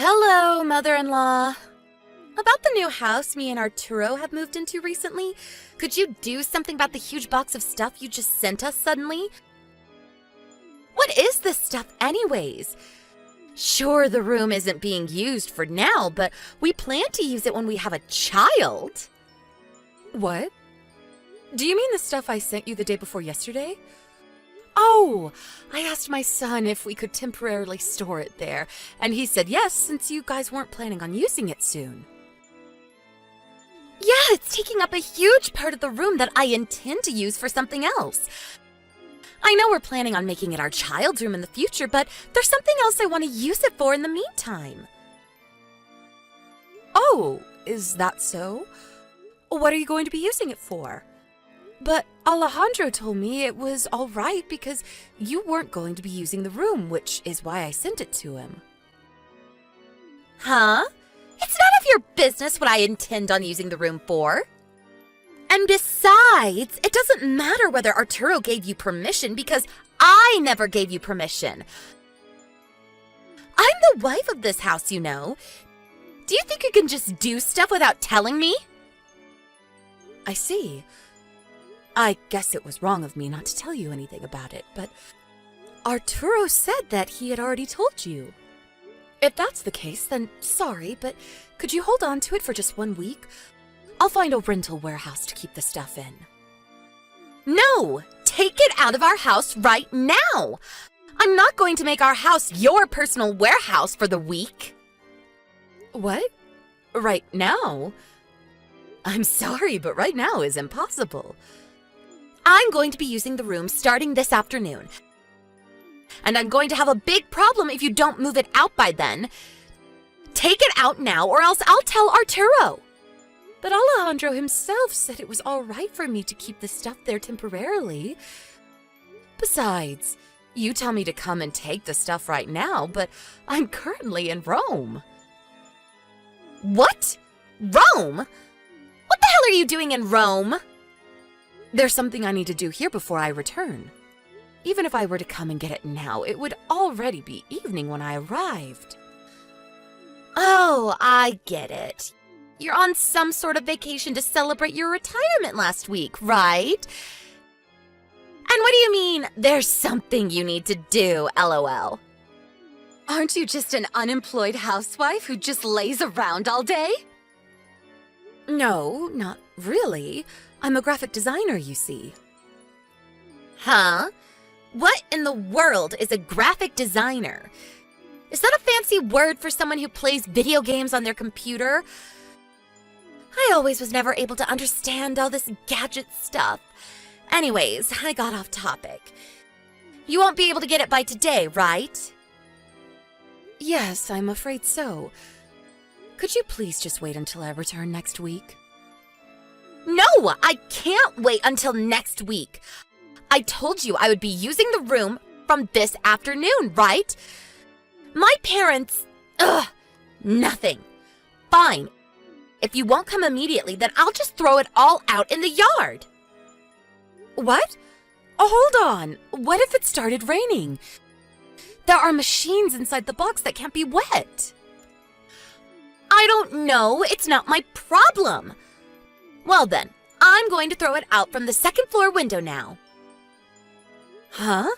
Hello, mother-in-law. About the new house me and Arturo have moved into recently, could you do something about the huge box of stuff you just sent us suddenly? What is this stuff anyways? Sure, the room isn't being used for now, but we plan to use it when we have a child. What? Do you mean the stuff I sent you the day before yesterday? Oh, I asked my son if we could temporarily store it there, and he said yes, since you guys weren't planning on using it soon. Yeah, it's taking up a huge part of the room that I intend to use for something else. I know we're planning on making it our child's room in the future, but there's something else I want to use it for in the meantime. Oh, is that so? What are you going to be using it for? But Alejandro told me it was all right because you weren't going to be using the room, which is why I sent it to him. Huh? It's none of your business what I intend on using the room for. And besides, it doesn't matter whether Arturo gave you permission because I never gave you permission. I'm the wife of this house, you know. Do you think you can just do stuff without telling me? I see. I guess it was wrong of me not to tell you anything about it, but Arturo said that he had already told you. If that's the case, then sorry, but could you hold on to it for just 1 week? I'll find a rental warehouse to keep the stuff in. No! Take it out of our house right now! I'm not going to make our house your personal warehouse for the week. What? Right now? I'm sorry, but right now is impossible. I'm going to be using the room starting this afternoon. And I'm going to have a big problem if you don't move it out by then. Take it out now or else I'll tell Arturo. But Alejandro himself said it was all right for me to keep the stuff there temporarily. Besides, you tell me to come and take the stuff right now, but I'm currently in Rome. What? Rome? What the hell are you doing in Rome? There's something I need to do here before I return. Even if I were to come and get it now, it would already be evening when I arrived. Oh, I get it. You're on some sort of vacation to celebrate your retirement last week, right? And what do you mean, there's something you need to do, LOL? Aren't you just an unemployed housewife who just lays around all day? No, not really. I'm a graphic designer, you see. Huh? What in the world is a graphic designer? Is that a fancy word for someone who plays video games on their computer? I always was never able to understand all this gadget stuff. Anyways, I got off topic. You won't be able to get it by today, right? Yes, I'm afraid so. Could you please just wait until I return next week? No, I can't wait until next week. I told you I would be using the room from this afternoon, right? My parents... nothing. Fine. If you won't come immediately, then I'll just throw it all out in the yard. What? Oh, hold on. What if it started raining? There are machines inside the box that can't be wet. I don't know. It's not my problem. Well then, I'm going to throw it out from the second floor window now. Huh?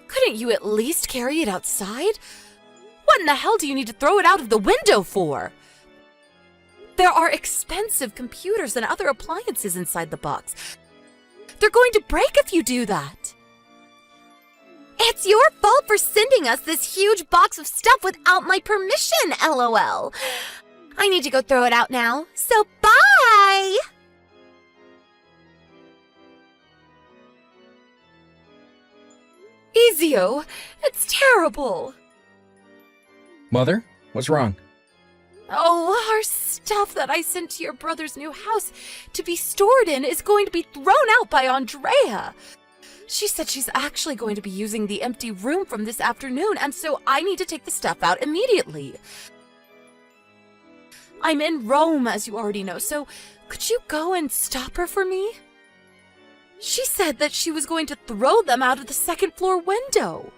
Couldn't you at least carry it outside? What in the hell do you need to throw it out of the window for? There are expensive computers and other appliances inside the box. They're going to break if you do that. It's your fault for sending us this huge box of stuff without my permission, LOL. I need to go throw it out now, so bye! Ezio, it's terrible. Mother, what's wrong? Oh, our stuff that I sent to your brother's new house to be stored in is going to be thrown out by Andrea. She said she's actually going to be using the empty room from this afternoon, and so I need to take the stuff out immediately. I'm in Rome, as you already know, so could you go and stop her for me? She said that she was going to throw them out of the second floor window.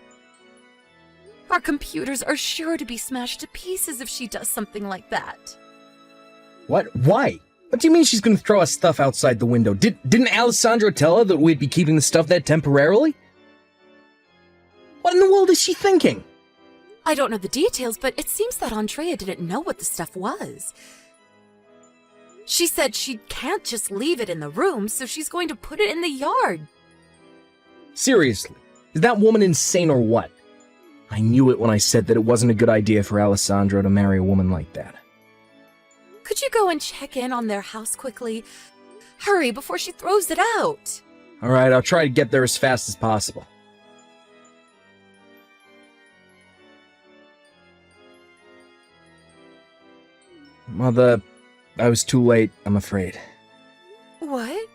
Our computers are sure to be smashed to pieces if she does something like that. What? Why? What do you mean she's gonna throw our stuff outside the window? Didn't Alessandro tell her that we'd be keeping the stuff there temporarily? What in the world is she thinking? I don't know the details, but it seems that Andrea didn't know what the stuff was. She said she can't just leave it in the room, so she's going to put it in the yard. Seriously, is that woman insane or what? I knew it when I said that it wasn't a good idea for Alessandro to marry a woman like that. Could you go and check in on their house quickly? Hurry before she throws it out. Alright, I'll try to get there as fast as possible. Mother, I was too late, I'm afraid. What?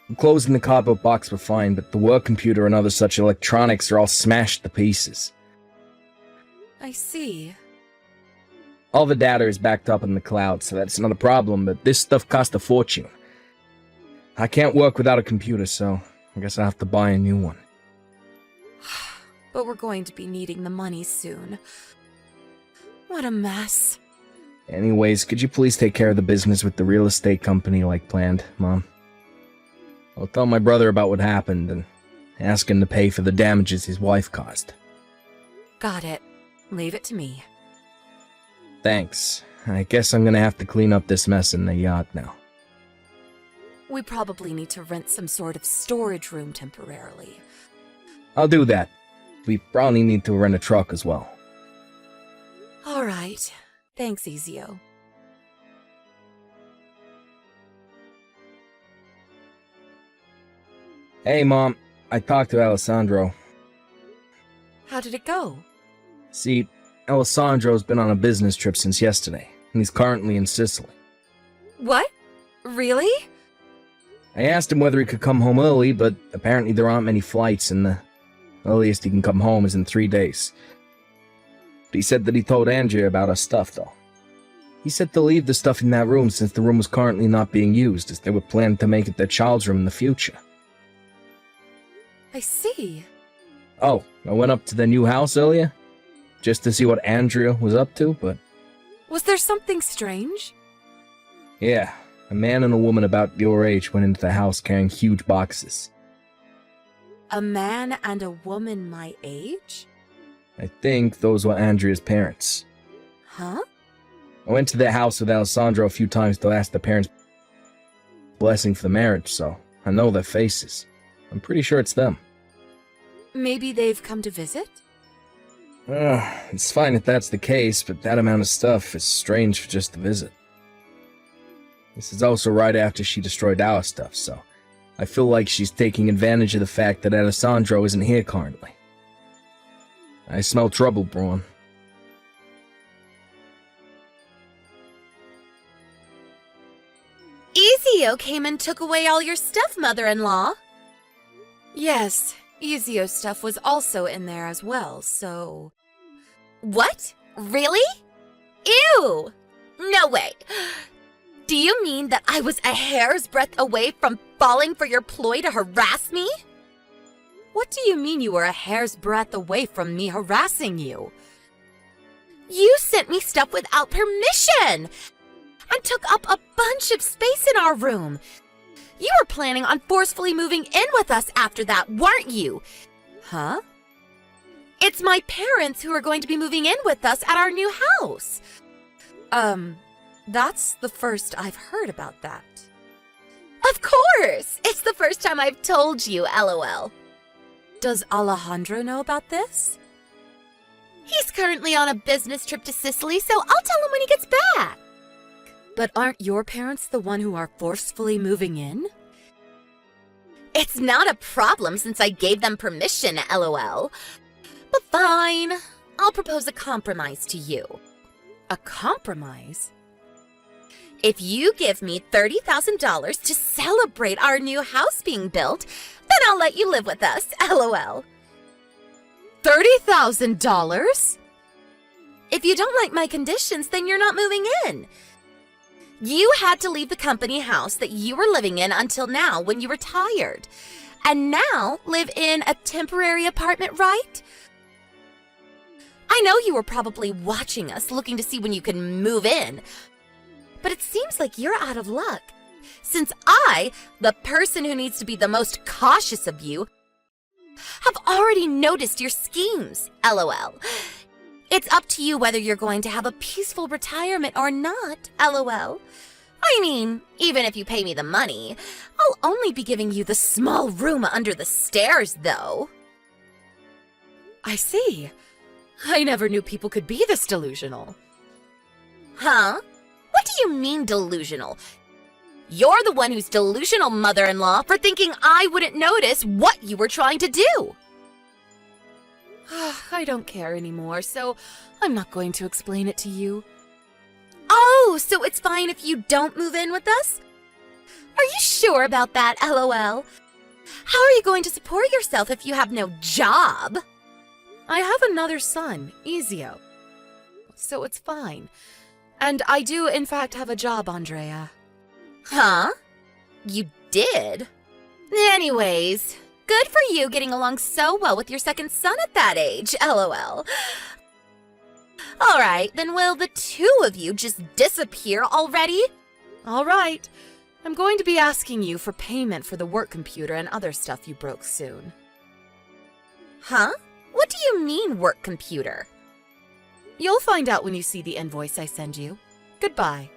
The clothes in the cardboard box were fine, but the work computer and other such electronics are all smashed to pieces. I see. All the data is backed up in the cloud, so that's not a problem, but this stuff cost a fortune. I can't work without a computer, so I guess I'll have to buy a new one. But we're going to be needing the money soon. What a mess. Anyways, could you please take care of the business with the real estate company like planned, Mom? I'll tell my brother about what happened and ask him to pay for the damages his wife caused. Got it. Leave it to me. Thanks. I guess I'm gonna have to clean up this mess in the yacht now. We probably need to rent some sort of storage room temporarily. I'll do that. We probably need to rent a truck as well. All right. Thanks, Ezio. Hey, Mom. I talked to Alessandro. How did it go? See, Alessandro's been on a business trip since yesterday, and he's currently in Sicily. What? Really? I asked him whether he could come home early, but apparently there aren't many flights, and the earliest he can come home is in 3 days. But he said that he told Andrea about our stuff, though. He said to leave the stuff in that room since the room was currently not being used, as they were planning to make it their child's room in the future. I see. Oh, I went up to their new house earlier, just to see what Andrea was up to, but... Was there something strange? Yeah, a man and a woman about your age went into the house carrying huge boxes. A man and a woman my age? I think those were Andrea's parents. Huh? I went to their house with Alessandro a few times to ask the parents' blessing for the marriage, so I know their faces. I'm pretty sure it's them. Maybe they've come to visit? It's fine if that's the case, but that amount of stuff is strange for just a visit. This is also right after she destroyed our stuff, so I feel like she's taking advantage of the fact that Alessandro isn't here currently. I smell trouble brewing. Ezio came and took away all your stuff, mother-in-law. Yes, Ezio's stuff was also in there as well, so... What? Really? Ew! No way. Do you mean that I was a hair's breadth away from falling for your ploy to harass me? What do you mean you were a hair's breadth away from me harassing you? You sent me stuff without permission and took up a bunch of space in our room. You were planning on forcefully moving in with us after that, weren't you? Huh? It's my parents who are going to be moving in with us at our new house. That's the first I've heard about that. Of course! It's the first time I've told you, LOL. Does Alejandro know about this? He's currently on a business trip to Sicily, so I'll tell him when he gets back. But aren't your parents the one who are forcefully moving in? It's not a problem since I gave them permission, LOL. But fine, I'll propose a compromise to you. A compromise? If you give me $30,000 to celebrate our new house being built, then I'll let you live with us, LOL. $30,000? If you don't like my conditions, then you're not moving in. You had to leave the company house that you were living in until now when you retired. And now live in a temporary apartment, right? I know you were probably watching us, looking to see when you can move in. But it seems like you're out of luck. Since I, the person who needs to be the most cautious of you, have already noticed your schemes, LOL. It's up to you whether you're going to have a peaceful retirement or not, LOL. I mean, even if you pay me the money, I'll only be giving you the small room under the stairs, though. I see. I never knew people could be this delusional. Huh? What do you mean delusional? You're the one who's delusional, mother-in-law, for thinking I wouldn't notice what you were trying to do. I don't care anymore, so I'm not going to explain it to you. Oh, so it's fine if you don't move in with us? Are you sure about that, LOL? How are you going to support yourself if you have no job? I have another son, Ezio. So it's fine. And I do, in fact, have a job, Andrea. Huh? You did? Anyways, good for you getting along so well with your second son at that age, LOL. Alright, then will the two of you just disappear already? All right. I'm going to be asking you for payment for the work computer and other stuff you broke soon. Huh? What do you mean, work computer? You'll find out when you see the invoice I send you. Goodbye.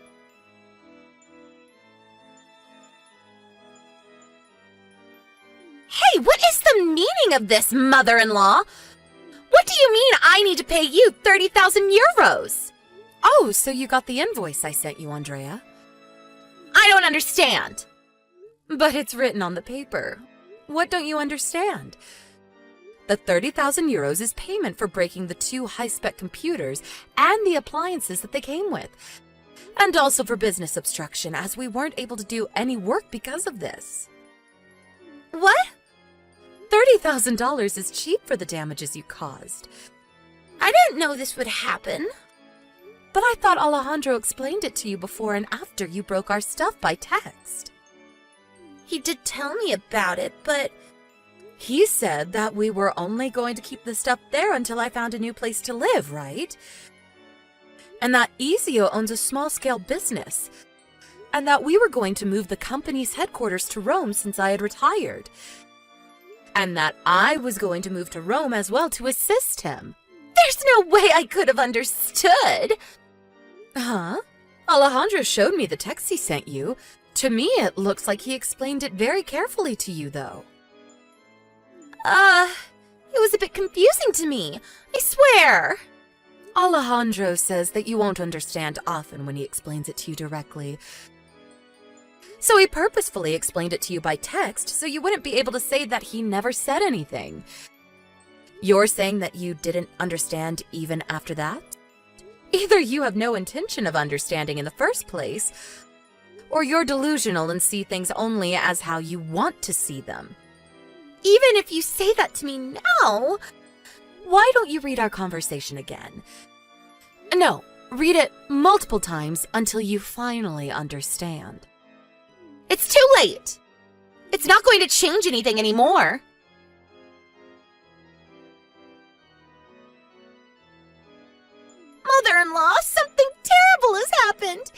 Hey, what is the meaning of this, mother-in-law? What do you mean I need to pay you 30,000 euros? Oh, so you got the invoice I sent you, Andrea? I don't understand. But it's written on the paper. What don't you understand? The 30,000 euros is payment for breaking the 2 high-spec computers and the appliances that they came with. And also for business obstruction, as we weren't able to do any work because of this. What? $30,000 is cheap for the damages you caused. I didn't know this would happen. But I thought Alejandro explained it to you before and after you broke our stuff by text. He did tell me about it, but... He said that we were only going to keep the stuff there until I found a new place to live, right? And that Ezio owns a small-scale business. And that we were going to move the company's headquarters to Rome since I had retired. And that I was going to move to Rome as well to assist him. There's no way I could have understood. Huh? Alejandro showed me the text he sent you. To me, it looks like he explained it very carefully to you, though. It was a bit confusing to me, I swear. Alejandro says that you won't understand often when he explains it to you directly. So he purposefully explained it to you by text so you wouldn't be able to say that he never said anything. You're saying that you didn't understand even after that? Either you have no intention of understanding in the first place, or you're delusional and see things only as how you want to see them. Even if you say that to me now... Why don't you read our conversation again? No, read it multiple times until you finally understand. It's too late. It's not going to change anything anymore. Mother-in-law, something terrible has happened.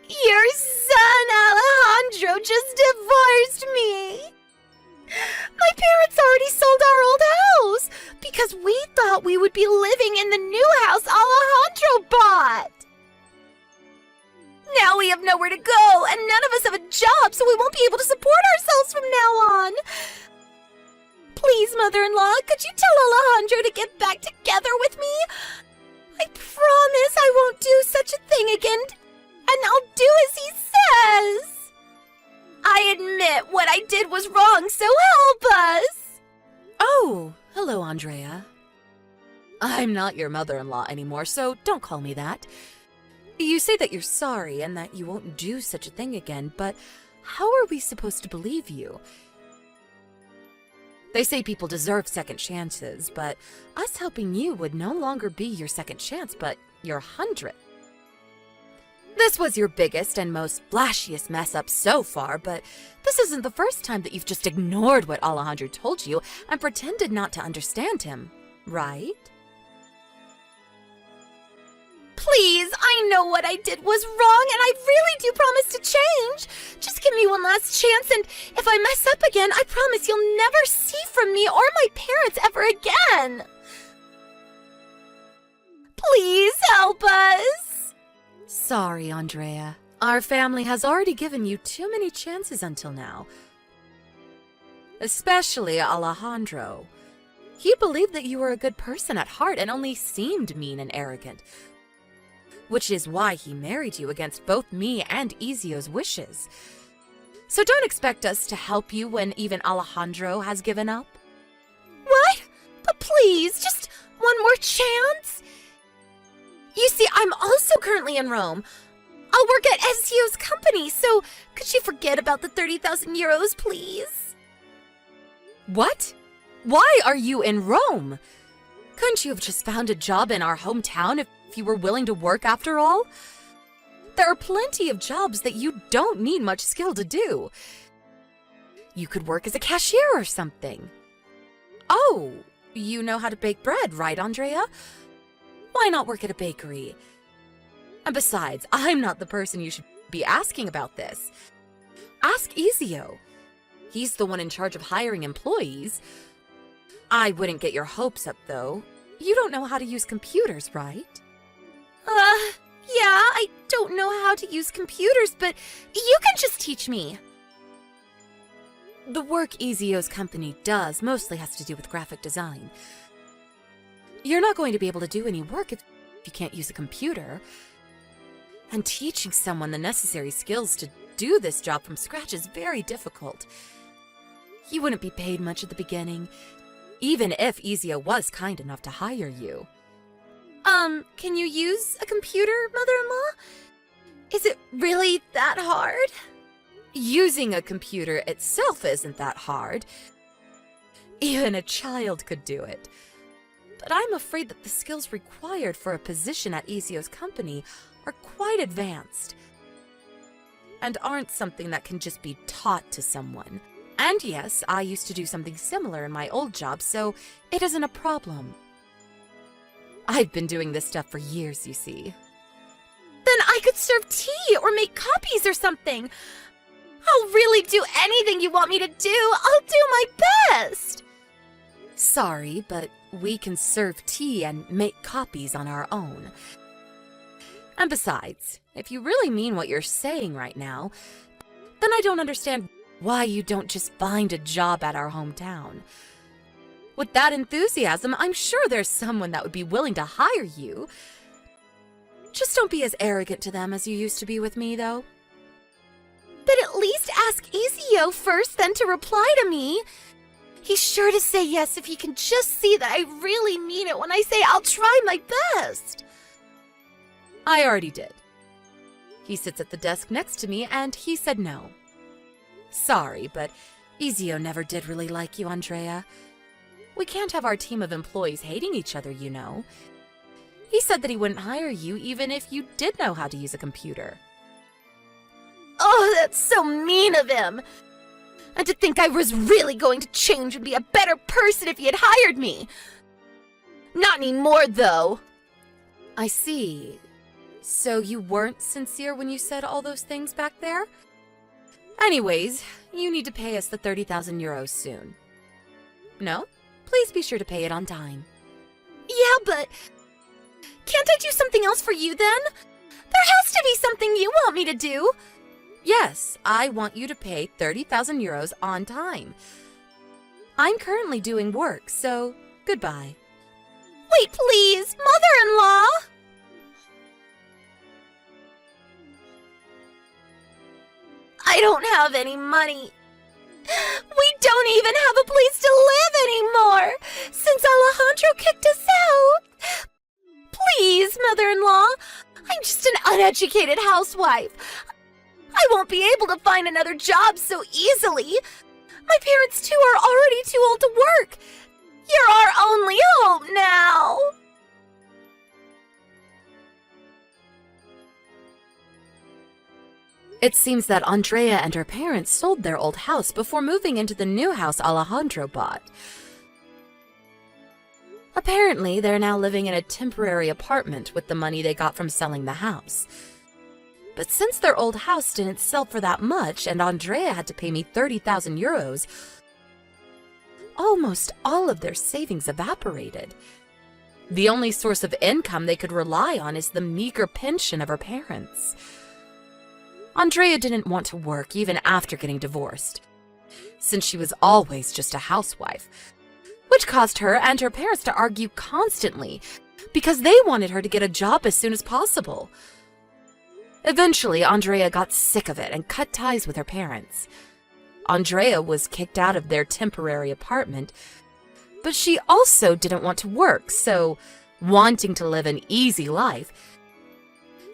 Your son, Alejandro, just divorced me. My parents already sold our old house because we thought we would be living in the new house Alejandro bought. Now we have nowhere to go, and none of us have a job, so we won't be able to support ourselves from now on. Please, mother-in-law, could you tell Alejandro to get back together with me? I promise I won't do such a thing again, and I'll do as he says. I admit what I did was wrong, so help us. Oh, hello, Andrea. I'm not your mother-in-law anymore, so don't call me that. You say that you're sorry and that you won't do such a thing again, but how are we supposed to believe you? They say people deserve second chances, but us helping you would no longer be your second chance, but your 100th. This was your biggest and most flashiest mess up so far, but this isn't the first time that you've just ignored what Alejandro told you and pretended not to understand him, right? Please, I know what I did was wrong, and I really do promise to change. Just give me one last chance, and if I mess up again, I promise you'll never see from me or my parents ever again. Please help us. Sorry, Andrea. Our family has already given you too many chances until now. Especially Alejandro. He believed that you were a good person at heart and only seemed mean and arrogant, which is why he married you against both me and Ezio's wishes. So don't expect us to help you when even Alejandro has given up. What? But please, just one more chance? You see, I'm also currently in Rome. I'll work at Ezio's company, so could you forget about the 30,000 euros, please? What? Why are you in Rome? Couldn't you have just found a job in our hometown if you were willing to work after all? There are plenty of jobs that you don't need much skill to do. You could work as a cashier or something. Oh, you know how to bake bread, right, Andrea? Why not work at a bakery? And besides, I'm not the person you should be asking about this. Ask Ezio. He's the one in charge of hiring employees. I wouldn't get your hopes up, though. You don't know how to use computers, right? Yeah, I don't know how to use computers, but you can just teach me. The work Ezio's company does mostly has to do with graphic design. You're not going to be able to do any work if you can't use a computer. And teaching someone the necessary skills to do this job from scratch is very difficult. You wouldn't be paid much at the beginning, even if Ezio was kind enough to hire you. Can you use a computer, Mother-in-law? Is it really that hard? Using a computer itself isn't that hard. Even a child could do it. But I'm afraid that the skills required for a position at Ezio's company are quite advanced and aren't something that can just be taught to someone. And yes, I used to do something similar in my old job, so it isn't a problem. I've been doing this stuff for years, you see. Then I could serve tea or make copies or something. I'll really do anything you want me to do. I'll do my best. Sorry, but we can serve tea and make copies on our own. And besides, if you really mean what you're saying right now, then I don't understand why you don't just find a job at our hometown. With that enthusiasm, I'm sure there's someone that would be willing to hire you. Just don't be as arrogant to them as you used to be with me, though. But at least ask Ezio first, then to reply to me. He's sure to say yes if he can just see that I really mean it when I say I'll try my best. I already did. He sits at the desk next to me, and he said no. Sorry, but Ezio never did really like you, Andrea. We can't have our team of employees hating each other, you know. He said that he wouldn't hire you even if you did know how to use a computer. Oh, that's so mean of him. And to think I was really going to change and be a better person if he had hired me. Not anymore, though. I see. So you weren't sincere when you said all those things back there? Anyways, you need to pay us the 30,000 euros soon. No? Please be sure to pay it on time. Yeah, but can't I do something else for you then? There has to be something you want me to do. Yes, I want you to pay 30,000 euros on time. I'm currently doing work, so goodbye. Wait, please, mother-in-law! I don't have any money. We don't even have a place to live anymore, since Alejandro kicked us out. Please, mother-in-law, I'm just an uneducated housewife. I won't be able to find another job so easily. My parents, too, are already too old to work. You're our only hope now. It seems that Andrea and her parents sold their old house before moving into the new house Alejandro bought. A Apparently, they're now living in a temporary apartment with the money they got from selling the house. But since their old house didn't sell for that much and Andrea had to pay me 30,000 euros, almost all of their savings evaporated. The only source of income they could rely on is the meager pension of her parents. Andrea didn't want to work even after getting divorced, since she was always just a housewife, which caused her and her parents to argue constantly because they wanted her to get a job as soon as possible. Eventually, Andrea got sick of it and cut ties with her parents. Andrea was kicked out of their temporary apartment, but she also didn't want to work, so, wanting to live an easy life,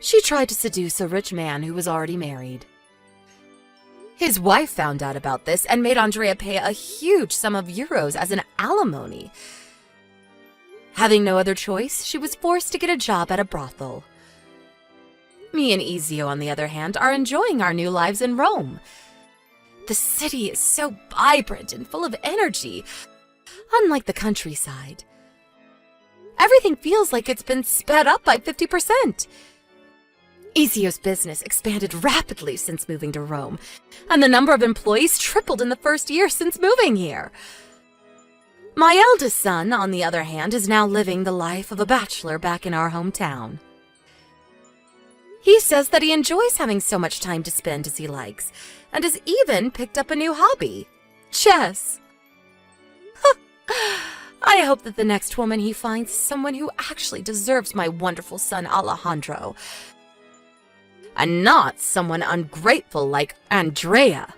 she tried to seduce a rich man who was already married. His wife found out about this and made Andrea pay a huge sum of euros as an alimony. Having no other choice, she was forced to get a job at a brothel. Me and Ezio, on the other hand, are enjoying our new lives in Rome. The city is so vibrant and full of energy, unlike the countryside. Everything feels like it's been sped up by 50%. Ezio's business expanded rapidly since moving to Rome, and the number of employees tripled in the first year since moving here. My eldest son, on the other hand, is now living the life of a bachelor back in our hometown. He says that he enjoys having so much time to spend as he likes, and has even picked up a new hobby: chess. I hope that the next woman he finds is someone who actually deserves my wonderful son Alejandro, and not someone ungrateful like Andrea.